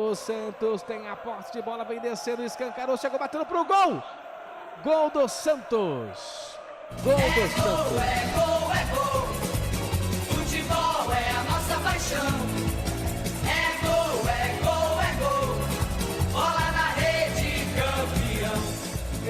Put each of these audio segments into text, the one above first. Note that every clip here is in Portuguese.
do Santos, tem a posse de bola, vem descendo, escancarou, chegou batendo pro gol. Gol do Santos. Gol do Santos. É gol, é gol. Futebol é a nossa paixão. É gol, é gol, é gol. Bola na rede, campeão.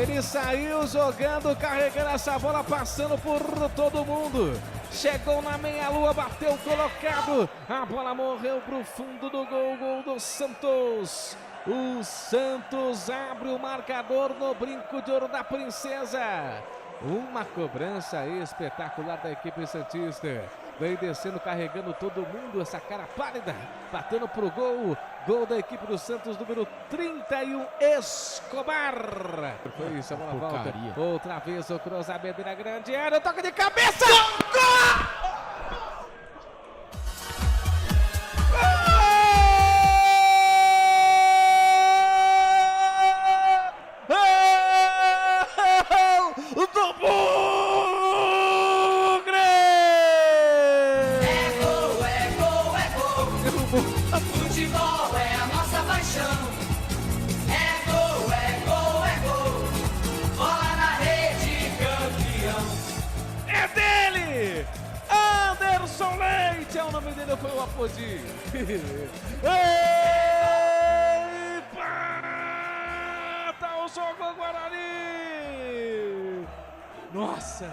Ele saiu jogando, carregando essa bola, passando por todo mundo. Chegou na meia-lua, bateu colocado. A bola morreu pro fundo do gol. Gol do Santos. O Santos abre o marcador no Brinco de Ouro da Princesa. Uma cobrança espetacular da equipe santista. Vem descendo, carregando todo mundo. Essa cara pálida, batendo pro gol. Gol da equipe do Santos, número 31, Escobar. Foi isso, a bola volta. Outra vez o cruzamento na grande área. Toca de cabeça. Gol! Do Bugre! É gol, é gol, é gol. Futebol é a nossa paixão. É gol, é gol, é gol. Bola na rede, campeão. É dele! Anderson Leite é o nome dele, foi o Apodi. Empata o jogo Guarani! Nossa!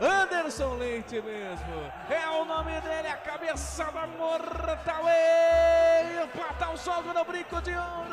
Anderson Leite mesmo, é o nome dele, a cabeçada mortal, empata o jogo no Brinco de Ouro.